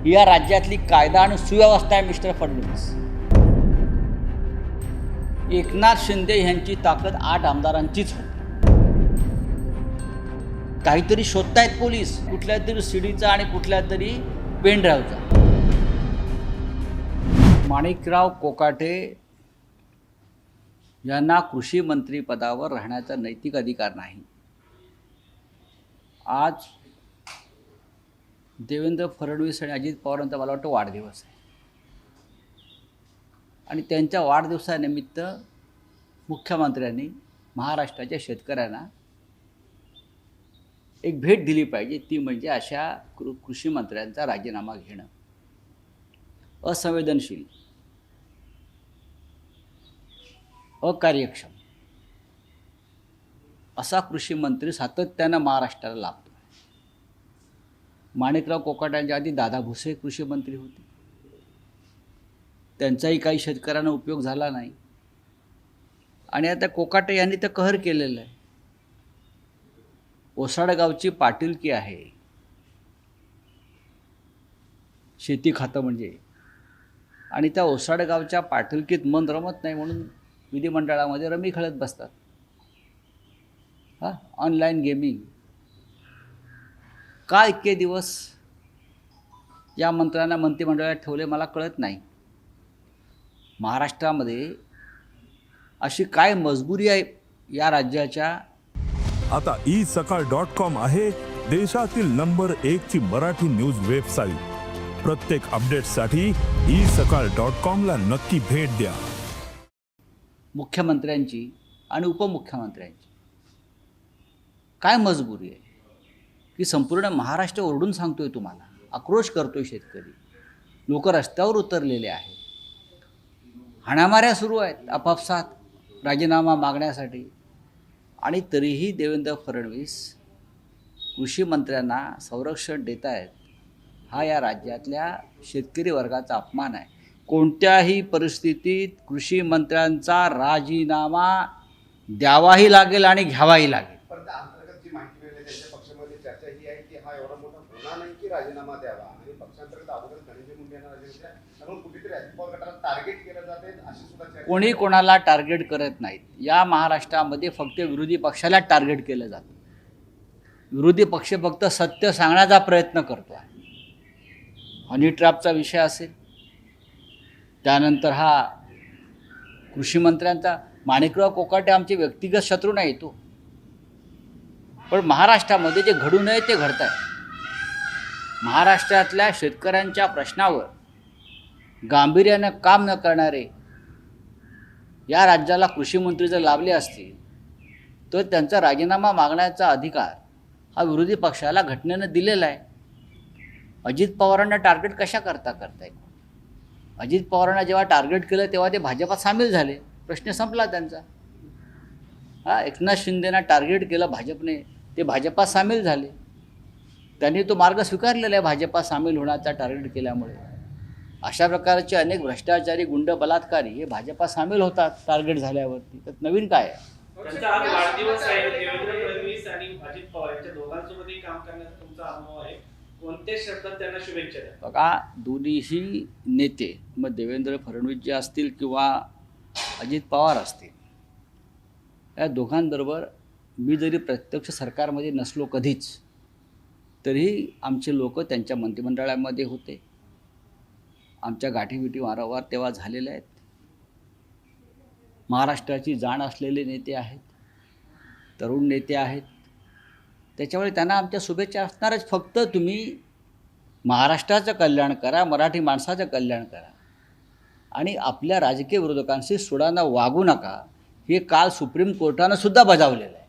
या राज्यातली कायदा आणि सुव्यवस्था आहे मिस्टर फडणवीस. एकनाथ शिंदे यांची ताकद 8 आमदारांचीच होती. काहीतरी शोधतायत पोलीस, कुठल्या तरी सीडीचा आणि कुठल्या तरी पेन ड्राईव्हचा. माणिकराव कोकाटे यांना कृषी मंत्री पदावर राहण्याचा नैतिक अधिकार नाही. आज देवेंद्र फडणवीस आणि अजित पवारांचा मला वाटतं वाढदिवस आहे आणि त्यांच्या वाढदिवसानिमित्त मुख्यमंत्र्यांनी महाराष्ट्राच्या शेतकऱ्यांना एक भेट दिली पाहिजे. ती म्हणजे अशा कृषी मंत्र्यांचा राजीनामा घेणं. असंवेदनशील, अकार्यक्षम असा कृषी मंत्री सातत्यानं महाराष्ट्राला लाभतो. माणिकराव कोकाट्यांच्या आधी दादा भुसे कृषी मंत्री होते. त्यांचाही काही शेतकऱ्यांना उपयोग झाला नाही आणि आता कोकाटे यांनी तर कहर केलेलं आहे. ओसाडगावची पाटीलकी आहे शेती खातं म्हणजे, आणि त्या ओसाडगावच्या पाटीलकीत मन रमत नाही म्हणून विधिमंडळामध्ये रमी खेळत बसतात. Online gaming. का इतके दिवस या मंत्र्यांना मंत्रिमंडळात ठेवले मला कळत नाही. महाराष्ट्रामध्ये अशी काय मजबुरी आहे या राज्याच्या. आता isakal.com आहे देशातील नंबर 1 ची मराठी न्यूज वेबसाईट. प्रत्येक अपडेटसाठी isakal.com ला नक्की भेट द्या. मुख्यमंत्र्यांची आणि उपमुख्यमंत्र्यांची काय मजबुरी आहे की संपूर्ण महाराष्ट्र ओरडून सांगतोय, तुम्हाला आक्रोश करतोय. शेतकरी लोक रस्त्यावर उतरलेले आहेत. हाणामाऱ्या सुरू आहेत आपापसात राजीनामा मागण्यासाठी, आणि तरीही देवेंद्र फडणवीस कृषी मंत्र्यांना संरक्षण देत आहेत. हा या राज्यातल्या शेतकरी वर्गाचा अपमान आहे. कोणत्याही परिस्थितीत कृषी मंत्र्यांचा राजीनामा द्यावाही लागेल आणि घ्यावाही लागेल. पण त्या अंतर्गत जी माहिती मिळते त्यांच्या पक्षामध्ये चर्चा ही आहे की हा एवढा मोठा गुन्हा नाही की राजीनामा द्यावा, आणि पक्षांतर्गत अगोदर धनंजय मुंडे यांना राजीनामा द्या म्हणून कुठेतरी अजित पवार गटाला टार्गेट केलं जाते अशी सुद्धा चर्चा. कोणी कोणाला टार्गेट करत नाहीत. या महाराष्ट्रामध्ये फक्त विरोधी पक्षाला टार्गेट केलं जातं. विरोधी पक्ष फक्त सत्य सांगण्याचा प्रयत्न करतो आहे. हनी ट्रॅपचा विषय असेल, त्यानंतर हा कृषी मंत्र्यांचा. माणिकराव कोकाटे आमचे व्यक्तिगत शत्रू नाही तो, पण महाराष्ट्रामध्ये जे घडू नये ते घडत आहे. महाराष्ट्रातल्या शेतकऱ्यांच्या प्रश्नावर गांभीर्यानं काम न करणारे या राज्याला कृषी मंत्री जर लाभले असतील तर त्यांचा राजीनामा मागण्याचा अधिकार हा विरोधी पक्षाला घटनेनं दिलेला आहे. अजित पवारांना टार्गेट कशा करताय? अजित पवारांना जेव्हा टार्गेट केलं तेव्हा ते भाजपात सामील झाले, प्रश्न संपला त्यांचा. एकनाथ शिंदेना टार्गेट केलं भाजपने, ते भाजपात सामील झाले. त्यांनी तो मार्ग स्वीकारलेला आहे भाजपात सामील होण्याचा टार्गेट केल्यामुळे. अशा प्रकारचे अनेक भ्रष्टाचारी, गुंड, बलात्कारी हे भाजपात सामील होतात टार्गेट झाल्यावरती. तर नवीन काय आहे? त्यांचा आज वाढदिवस आहे. देवेंद्र फडणवीस आणि अजित पवार यांच्या दोघांसोबतही काम करण्याचा तुमचा अनुभव आहे. कोणत्या शब्दात त्यांना शुभेच्छा द्या? बघा, दोन्हीही नेते, मग देवेंद्र फडणवीस जे असतील किंवा अजित पवार असतील, या दोघांबरोबर मी जरी प्रत्यक्ष सरकारमध्ये नसलो कधीच, तरी आमचे लोक त्यांच्या मंत्रिमंडळामध्ये होते. आमच्या गाठीबिटी वारंवार तेव्हा झालेल्या आहेत. महाराष्ट्राची जाण असलेले नेते आहेत, तरुण नेते आहेत. त्याच्यामुळे त्यांना आमच्या शुभेच्छा असणारच. फक्त तुम्ही महाराष्ट्राचं कल्याण करा, मराठी माणसाचं कल्याण करा आणि आपल्या राजकीय विरोधकांशी सुडानं वागू नका. हे काल सुप्रीम कोर्टानं सुद्धा बजावलेलं आहे.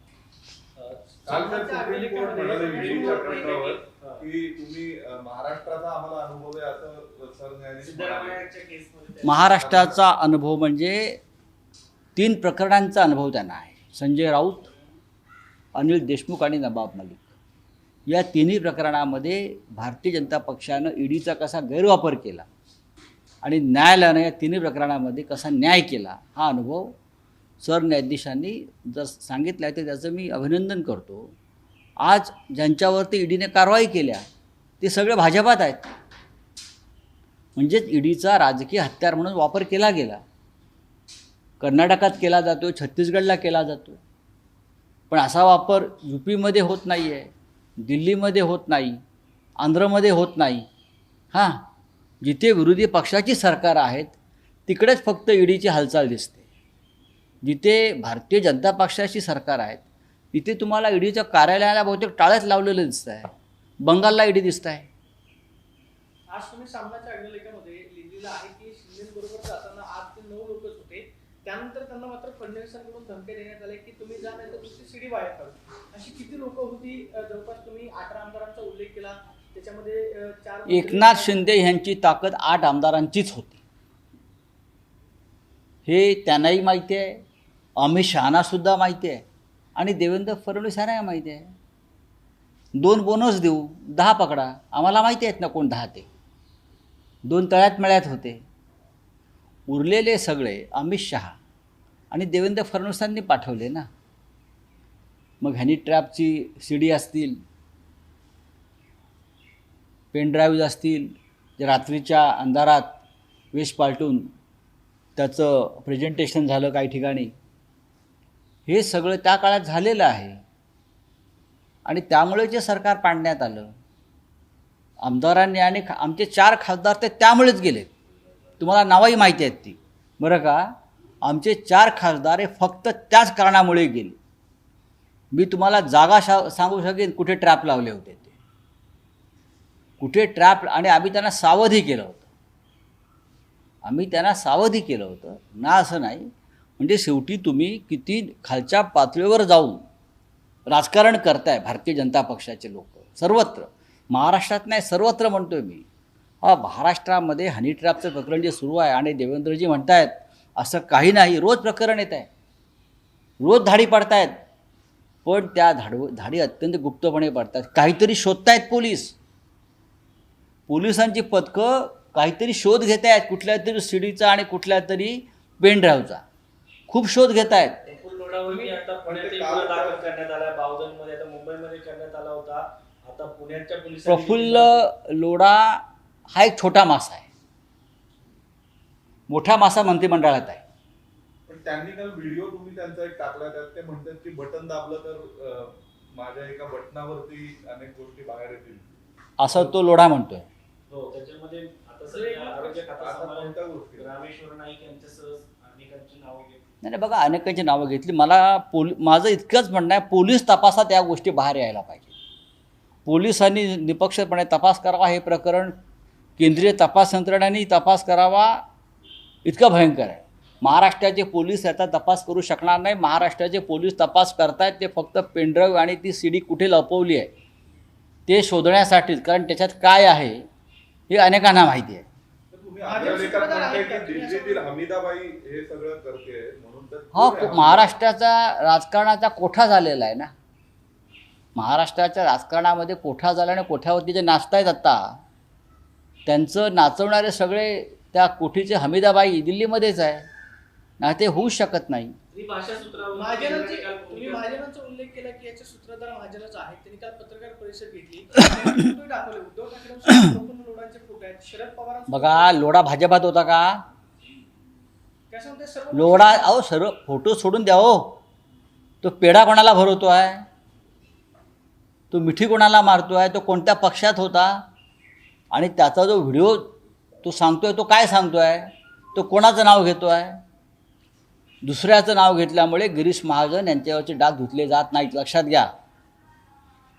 महाराष्ट्राचा अनुभव म्हणजे 3 प्रकरणांचा अनुभव त्यांना आहे. संजय राऊत, अनिल देशमुख आणि नवाब मलिक. या तिन्ही प्रकरणामध्ये भारतीय जनता पक्षानं ईडीचा कसा गैरवापर केला आणि न्यायालयानं या तिन्ही प्रकरणामध्ये कसा न्याय केला, हा अनुभव सरन्यायाधीशांनी जर सांगितलं आहे तर त्याचं मी अभिनंदन करतो. आज ज्यांच्यावरती ईडीने कारवाई केल्या ते सगळे भाजपात आहेत. म्हणजेच ईडीचा राजकीय हत्यार म्हणून वापर केला गेला. कर्नाटकात केला जातो, छत्तीसगडला केला जातो, पण असा वापर UPमध्ये होत नाही आहे, दिल्लीमध्ये होत नाही, आंध्रमध्ये होत नाही. हां, जिथे विरोधी पक्षाची सरकार आहेत तिकडेच फक्त ईडीची हालचाल दिसते. जिथे भारतीय जनता पक्षाची सरकार आहेत तिथे तुम्हाला ईडीच्या कार्यालयाला बहुतेक टाळ्याच लावलेलं दिसत आहे. बंगालला ईडी दिसत आहे. आज तुम्ही सामनाच्या अग्रलेखामध्ये लिहिलेलं आहे की शिंदेबरोबर जाताना 8 ते 9 लोकच होते. त्यानंतर त्यांना मात्र फडणवीसांकडून धमक्या देण्यात आल्या की तुम्ही जा नाही तर दुसरी शिडी बाहेर काढू. अशी किती लोक होती? जवळपास तुम्ही 18 आमदारांचा उल्लेख केला, त्याच्यामध्ये 4 एकनाथ शिंदे यांची ताकद 8 आमदारांचीच होती हे त्यांनाही माहिती आहे, अमित शहानासुद्धा माहिती आहे आणि देवेंद्र फडणवीस यांनाही माहिती आहे. 2 बोनस देऊ, 10 पकडा, आम्हाला माहिती आहेत ना कोण 10 ते. 2 तळ्यात मळ्यात होते. उरलेले सगळे अमित शहा आणि देवेंद्र फडणवीसांनी पाठवले ना. मग हनी ट्रॅपची CD असतील, पेन ड्राईव्ज असतील, जे रात्रीच्या अंधारात वेश पालटून त्याचं प्रेझेंटेशन झालं काही ठिकाणी, हे सगळं त्या काळात झालेलं आहे आणि त्यामुळे जे सरकार पाडण्यात आलं. आमदारांनी आणि आमचे 4 खासदार ते त्यामुळेच गेलेत. तुम्हाला नावही माहिती आहेत ती, बरं का. आमचे 4 खासदार हे फक्त त्याच कारणामुळे गेले. मी तुम्हाला जागा सांगू शकेन कुठे ट्रॅप लावले होते ते, कुठे ट्रॅप, आणि आम्ही त्यांना सावधी केलं होतं. ना असं नाही. म्हणजे शेवटी तुम्ही किती खालच्या पातळीवर जाऊन राजकारण करताय भारतीय जनता पक्षाचे लोक सर्वत्र, महाराष्ट्रात नाही सर्वत्र म्हणतोय मी. महाराष्ट्रामध्ये हनी ट्रॅपचं प्रकरण जे सुरू आहे आणि देवेंद्रजी म्हणत आहेत असं काही नाही, रोज प्रकरण येत आहे, रोज धाडी पडतायत, पण त्या धाडी अत्यंत गुप्तपणे पडतात. काहीतरी शोधतायत पोलिसांची पथकं काहीतरी शोध घेत आहेत, कुठल्या तरी सीडीचा आणि कुठल्या तरी पेन ड्राईव्हचा खूप शोध घेत आहेत. प्रफुल्ल लोढावळी आता पुण्यातही गुन्हा दाखल करण्यात आला, बावधनमध्ये, आता मुंबईमध्ये करण्यात आला होता, आता पुण्याच्या पोलिसांनी. प्रफुल्ल लोढा हा एक छोटा मासा आहे, मोठा मासा मंत्रिमंडळात आहे. पण त्यांनी काल व्हिडिओ तुम्ही त्यांचा एक टाकला, त्यात ते म्हणतात की बटन दाबलं तर माझ्या एका बटनावरती अनेक गोष्टी बाहेर येतील, असं तो लोढा म्हणतोय. हो, त्याच्यामध्ये आता सध्या आरोग्य खातं आता सांभाळून कोणत्या गोष्टी? रामेश्वर नाईक यांच्यासह अनेकांची नावं घेतली. नाही बघा, अनेकांची नावं घेतली. मला माझं इतकंच म्हणणं आहे, पोलीस तपासात या गोष्टी बाहेर यायला पाहिजे. पोलिसांनी निपक्षपणे तपास करावा. हे प्रकरण केंद्रीय तपास यंत्रणांनी तपास करावा. इतकं भयंकर आहे. महाराष्ट्राचे पोलीस याचा तपास करू शकणार नाही. महाराष्ट्राचे पोलीस तपास करतायत ते फक्त पेनड्राईव्ह आणि ती CD कुठे लपवली आहे ते शोधण्यासाठीच, कारण त्याच्यात काय आहे हे अनेकांना माहिती आहे. तर तुम्ही अग्रलेखात म्हणताय की दिल्लीतील हमीदाबाई हे सगळं करते म्हणून, तर हा महाराष्ट्राचा राजकारणाचा कोठा झालेला आहे ना. महाराष्ट्राच्या राजकारणामध्ये कोठा झाला आणि कोठ्यावरती जे नाचतायत आत्ता, त्यांचं नाचवणारे सगळे त्या कोठीचे हमीदाबाई दिल्लीमध्येच आहे ना, ते होऊच शकत नाही. भाषा सूत्रावर तुम्ही महाजनांचा उल्लेख केला की याचे सूत्रधार महाजनच आहेत. त्यांनी काल पत्रकार परिषद घेतली, फोटो दाखवले. उद्धव ठाकरेंसोबत प्रफुल्ल लोढांचे फोटो आहेत, शरद पवारांसोबत. बघा, लोढा भाजपात होता का? काय सांगते सर्व लोढा अहो सर्व फोटो सोडून द्या हो. तो पेढा कोणाला भरवतो आहे, तो मिठी कोणाला मारतो आहे, तो कोणत्या पक्षात होता, आणि त्याचा जो व्हिडिओ तो सांगतोय तो काय सांगतोय, तो कोणाचं नाव घेतो आहे. दुसऱ्याचं नाव घेतल्यामुळे गिरीश महाजन यांच्यावरचे डाग धुतले जात नाहीत, लक्षात घ्या.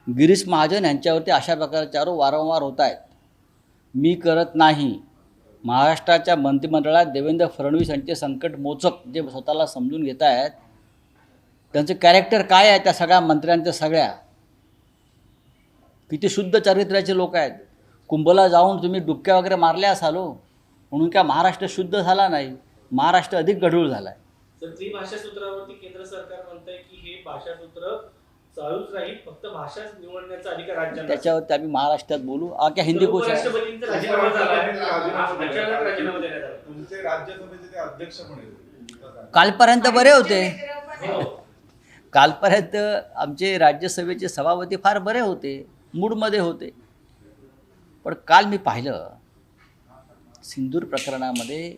गिरीश महाजन यांच्यावरती अशा प्रकारचे आरोप वारंवार होत आहेत. मी करत नाही. महाराष्ट्राच्या मंत्रिमंडळात देवेंद्र फडणवीस यांचे संकट मोचक जे स्वतःला समजून घेत आहेत, त्यांचं कॅरेक्टर काय आहे, त्या सगळ्या मंत्र्यांच्या सगळ्या किती शुद्ध चरित्राचे लोक आहेत. कुंभला जाऊन तुम्ही डुबक्या वगैरे मारल्या असाल हो, म्हणून काय महाराष्ट्र शुद्ध झाला नाही, महाराष्ट्र अधिक गढूळ झाला आहे. तर त्रिभाषा सूत्रावरती केंद्र सरकार म्हणतंय की हे भाषा सूत्र चालूच राहील, फक्त भाषा निवडण्याचा अधिकार राज्यांना. त्याच्यावरती आम्ही महाराष्ट्रात बोलू. क्या हिंदी कोश आहे. उपराष्ट्रपतींचा राजीनामा झाला आहे. अचानक राजीनामा देण्यात आला. तुमचे राज्यसभेचे ते अध्यक्ष पण आहेत. कालपर्यंत बरे होते. हो. कालपर्यंत आमचे राज्यसभेचे सभापती फार बरे होते, मूडमध्ये होते. पण काल मी पाहिलं सिंदूर प्रकरणामध्ये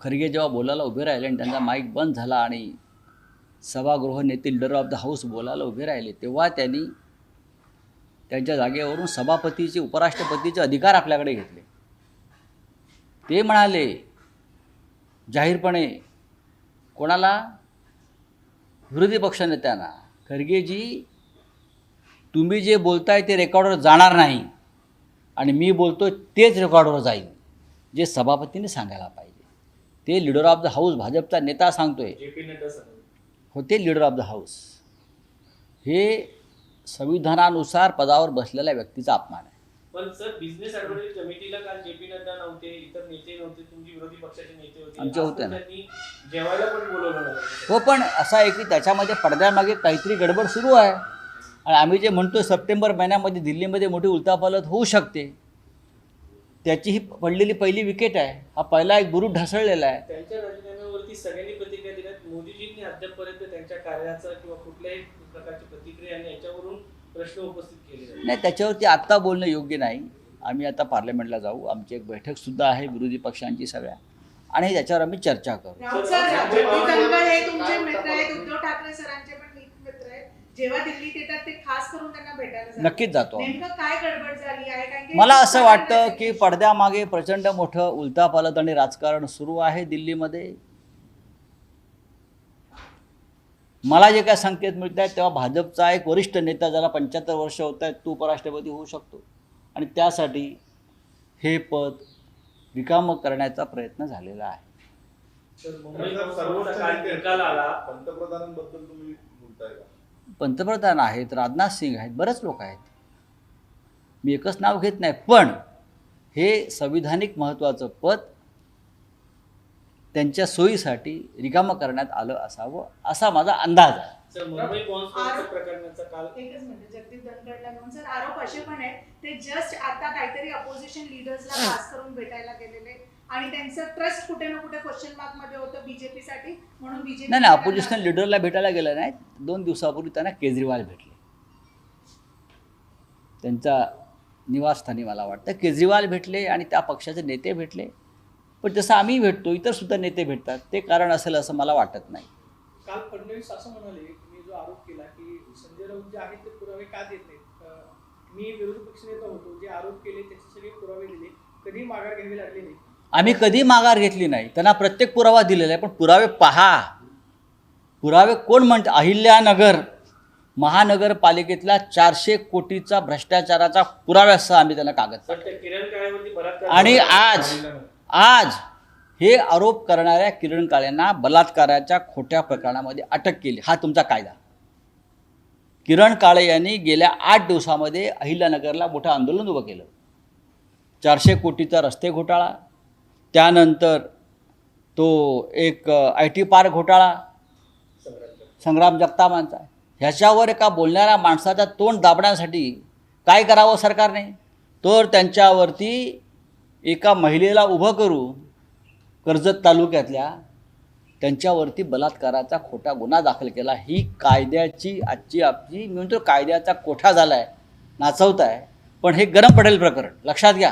खरगे जेव्हा बोलायला उभे राहिले आणि त्यांचा माईक बंद झाला आणि सभागृह नेते लीडर ऑफ द हाऊस बोलायला उभे राहिले, तेव्हा त्यांनी त्यांच्या जागेवरून सभापतीचे उपराष्ट्रपतीचे अधिकार आपल्याकडे घेतले. ते म्हणाले जाहीरपणे कोणाला, विरोधी पक्षनेत्यांना, खरगेजी तुम्ही जे बोलताय ते रेकॉर्डवर जाणार नाही आणि मी बोलतो तेच रेकॉर्डवर जाईल, जे सभापतीने सांगायला पाहिजे. ते लीडर ऑफ द हाऊस, भाजपचा नेता सांगतोय, JP नड्डा सांगत. होते लीडर ऑफ द हाऊस. हे संविधानानुसार पदावर बसलेल्या व्यक्तीचा अपमान आहे. पण सर, बिझनेस ऍडव्हायझरी कमिटीला काल JP नड्डा नव्हते, इतर नेते नव्हते, तुमचे विरोधी पक्षाचे नेते होते, आमचे होते ना. त्यांनी जेवायला पण बोलवलं नाही. हो, पण असं आहे की त्याच्यामध्ये पडद्यामागे काहीतरी गडबड सुरू आहे आणि आम्ही जे म्हणतो सप्टेंबर महिन्यामध्ये दिल्लीमध्ये मोठी उलथापालथ होऊ शकते, त्याची ही पडलेली पहिली विकेट आहे. हा पहिला एक बुरुज ढासळलेला आहे. त्यांच्या राजीनाम्यावरती सगळ्यांनी प्रतिक्रिया दिल्यात. मोदीजींनी अद्यापपर्यंत त्यांच्या कार्याचा किंवा कुठल्याही प्रकारची प्रतिक्रिया आणि याच्यावरून प्रश्न उपस्थित केले जातात. नाही, त्याच्यावरती आत्ता बोलणं योग्य नाही. आम्ही आता पार्लमेंटला जाऊ, आमची एक बैठकसुद्धा आहे विरोधी पक्षांची सगळ्या, आणि त्याच्यावर आम्ही चर्चा करू. राऊत सर, जगदीप धनखड हे तुमचे मित्र आहेत, उद्धव ठाकरे सरांचे पण मित्र आहेत. जेव्हा दिल्लीत येतात ते खास करून त्यांना भेटायला जातात. नक्कीच जातो. नेमकं काय गडबड झाली आहे? कारण की मला असं वाटतं की पडद्यामागे प्रचंड मोठं उलथापालथ आणि राजकारण सुरू आहे दिल्लीमध्ये. मला जे काय संकेत मिळत आहेत तेव्हा भाजपचा एक वरिष्ठ नेता, ज्याला 75 वर्ष होत आहेत, तो उपराष्ट्रपती होऊ शकतो आणि त्यासाठी हे पद रिकामं करण्याचा प्रयत्न झालेला आहे. तर मुंबई सर्वोच्च निकाल आला. पंतप्रधानांबद्दल तुम्ही बोलताय का? पंतप्रधान आहेत, राजनाथ सिंग आहेत, बरेच लोक आहेत, मी एकच नाव घेत नाही, पण हे संविधानिक महत्त्वाचं पद त्यांच्या सोयीसाठी रिकामं करण्यात आलं असावं असा माझा अंदाज आहे. सर, मुंबई बॉम्ब प्रकरणाचा काल एकच मिनिट, जगदीप धनखडला घेऊन सर आरोप असे पण आहेत ते जस्ट आता काहीतरी अपोजिशन लीडर्सला खास करून भेटायला गेलेले आणि त्यांचं ट्रस्ट कुठे ना कुठे क्वेश्चन मार्क मध्ये होतं बीजेपी साठी, म्हणून बीजेपी नाही, अपोजिशन लीडरला भेटायला गेलं नाही. 2 दिवसापूर्वी त्यांना केजरीवाल भेटले, त्यांच्या निवासस्थानी. मला वाटतं केजरीवाल भेटले आणि त्या पक्षाचे नेते भेटले, पण जसं आम्ही भेटतो इतरसुद्धा नेते भेटतात, ते कारण असेल असं मला वाटत नाही. काल फडणवीस असं म्हणाले, मी जो आरोप केला की संजय राऊत जे आहेत ते पुरावे का देत नाहीत, मी विरोधी पक्षनेता होतो, जे आरोप केले त्याचे सगळे पुरावे दिले, कधी माघार घ्यावी लागली नाही. आम्ही कधी माघार घेतली नाही, त्यांना प्रत्येक पुरावा दिलेला आहे, पण पुरावे पहा. पुरावे कोण म्हणते? अहिल्यानगर महानगरपालिकेतला 400 कोटीचा भ्रष्टाचाराचा पुराव्यासह आम्ही त्यांना कागद सर, त्या किरण काळेवरती बलात्कार आणि आज हे आरोप करणाऱ्या किरण काळेंना बलात्काराच्या खोट्या प्रकरणामध्ये अटक केली. हा तुमचा कायदा. किरण काळे यांनी गेल्या 8 दिवसामध्ये अहिल्यानगरला मोठं आंदोलन उभं केलं. 400 कोटीचा रस्ते घोटाळा, त्यानंतर तो एक IT पार्क घोटाळा संग्राम जगतापांचा. ह्याच्यावर एका बोलणाऱ्या माणसाचा तोंड दाबण्यासाठी काय करावं सरकारने? तर त्यांच्यावरती एका महिलेला उभं करून कर्जत तालुक्यातल्या त्यांच्यावरती बलात्काराचा खोटा गुन्हा दाखल केला. ही कायद्याची आजची आपली मी म्हणतो कायद्याचा कोठा झाला आहे, नाचवता आहे. पण हे गरम पडेल प्रकरण, लक्षात घ्या.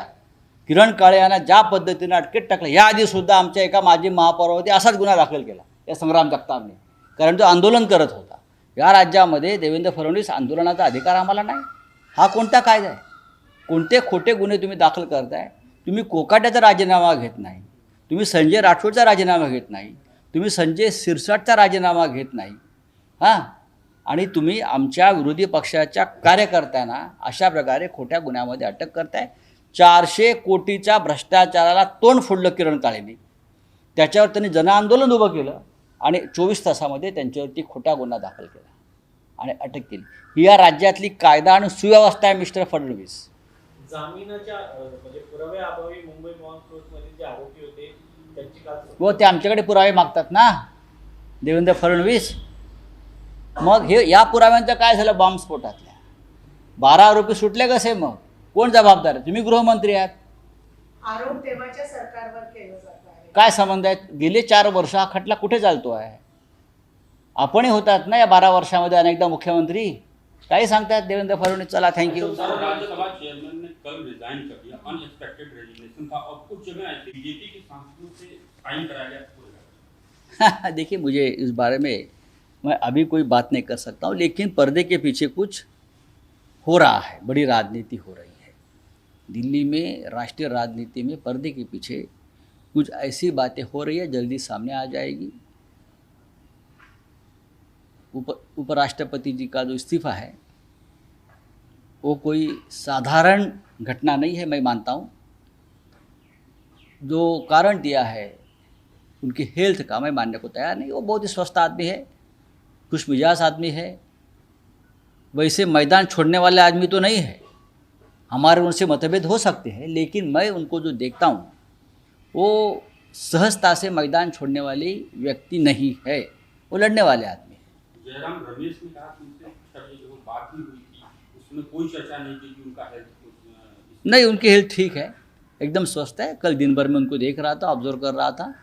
किरण काळे यांना ज्या पद्धतीनं अटकेत टाकलं, याआधीसुद्धा आमच्या एका माजी महापौरावरती असाच गुन्हा दाखल केला या संग्राम जगतापने, कारण तो आंदोलन करत होता. या राज्यामध्ये देवेंद्र फडणवीस आंदोलनाचा अधिकार आम्हाला नाही. हा कोणता कायदा आहे? कोणते खोटे गुन्हे तुम्ही दाखल करताय? तुम्ही कोकाट्याचा राजीनामा घेत नाही, तुम्ही संजय राठोडचा राजीनामा घेत नाही, तुम्ही संजय सिरसाटचा राजीनामा घेत नाही, हां, आणि तुम्ही आमच्या विरोधी पक्षाच्या कार्यकर्त्यांना अशा प्रकारे खोट्या गुन्ह्यामध्ये अटक करताय. 400 कोटीच्या भ्रष्टाचाराला तोंड फोडलं किरण काळेंनी. त्याच्यावर त्यांनी जनआंदोलन उभं केलं आणि 24 तासामध्ये त्यांच्यावरती खोटा गुन्हा दाखल केला आणि अटक केली. ही या राज्यातली कायदा आणि सुव्यवस्था आहे मिस्टर फडणवीस. जामिनाच्या म्हणजे पुराव्याअभावी मुंबई बॉम्बस्फोटमध्ये जे आरोपी होते त्यांची काल व ते आमच्याकडे पुरावे मागतात ना देवेंद्र फडणवीस. मग हे या पुराव्यांचं काय झालं? बॉम्बस्फोटातल्या 12 आरोपी सुटले कसे? मग कोण जबाबदार आहे? तुम्ही गृहमंत्री आहात. आरोप तेव्हाच्या सरकारवर केलं जात आहे. काय संबंध आहेत? गेले 4 वर्ष हा खटला कुठे चालतो आहे? आपणही होतात ना या 12 वर्षामध्ये अनेकदा मुख्यमंत्री. काही सांगतात देवेंद्र फडणवीस? चला, थँक्यू. राज्यसभा चेअरमॅनने कल रिजाइन कर दिया, अनएक्सपेक्टेड रेजिग्नेशन था, और कुछ जगह ऐसे बीजेपी के सांसदों से साइन कराया गया। देखिए, मुझे इस बारे में मैं अभी कोई बात नहीं कर सकता हूँ, लेकिन पर्दे के पीछे कुछ हो रहा है, बड़ी राजनीति हो रही है दिल्ली में। राष्ट्रीय राजनीति में पर्दे के पीछे कुछ ऐसी बातें हो रही है, जल्दी सामने आ जाएगी। उपराष्ट्रपति जी का जो इस्तीफा है वो कोई साधारण घटना नहीं है, मैं मानता हूँ। जो कारण दिया है उनकी हेल्थ का, मैं मानने को तैयार नहीं। वो बहुत ही स्वस्थ आदमी है, खुश मिजाज आदमी है, वैसे मैदान छोड़ने वाले आदमी तो नहीं है। हमारे उनसे मतभेद हो सकते हैं, लेकिन मैं उनको जो देखता हूँ वो सहजता से मैदान छोड़ने वाली व्यक्ति नहीं है, वो लड़ने वाले आदमी है। जयराम रमेश ने कहा कि उनसे कभी जो बात ही हुई थी उसमें कोई चर्चा नहीं की कि उनका हेल्थ नहीं, उनकी हेल्थ ठीक है, एकदम स्वस्थ है। कल दिन भर में उनको देख रहा था, ऑब्जर्व कर रहा था,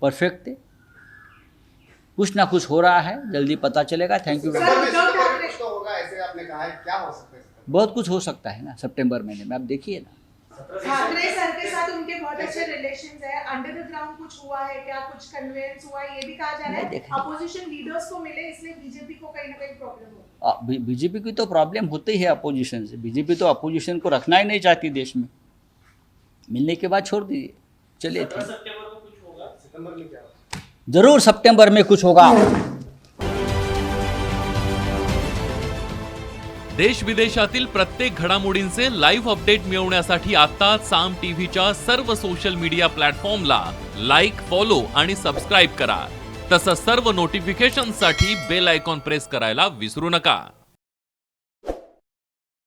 परफेक्ट थे। कुछ ना कुछ हो रहा है, जल्दी पता चलेगा। Thank you. सितंबर में कुछ तो होगा, ऐसे आपने कहा है, क्या हो सकता है? बहुत कुछ हो सकता है ना सितंबर महीने में, आप देखिए ना। ठाकरे सर के साथ उनके बहुत अच्छे रिलेशंस है। अंडर द ग्राउंड कुछ हुआ है क्या, कुछ कन्वेंस हुआ है, ये भी कहा जा रहा है। अपोजिशन लीडर्स को मिले, इसलिए बीजेपी को कहीं ना कहीं प्रॉब्लम हो। बीजेपी की तो प्रॉब्लम होती ही है अपोजिशन से। बीजेपी तो अपोजिशन को रखना ही नहीं चाहती देश में, मिलने के बाद छोड़ दीजिए। चलिए, 17 सितंबर को कुछ होगा। सितंबर में क्या होगा? जरूर सितंबर में कुछ होगा। देश विदेशातील प्रत्येक घडामोडींचे लाईव्ह अपडेट मिळवण्यासाठी आता साम टीव्हीच्या सर्व सोशल मीडिया प्लॅटफॉर्मला लाईक, फॉलो आणि सबस्क्राईब करा। तसंच सर्व नोटिफिकेशनसाठी बेल आयकॉन प्रेस करायला विसरू नका।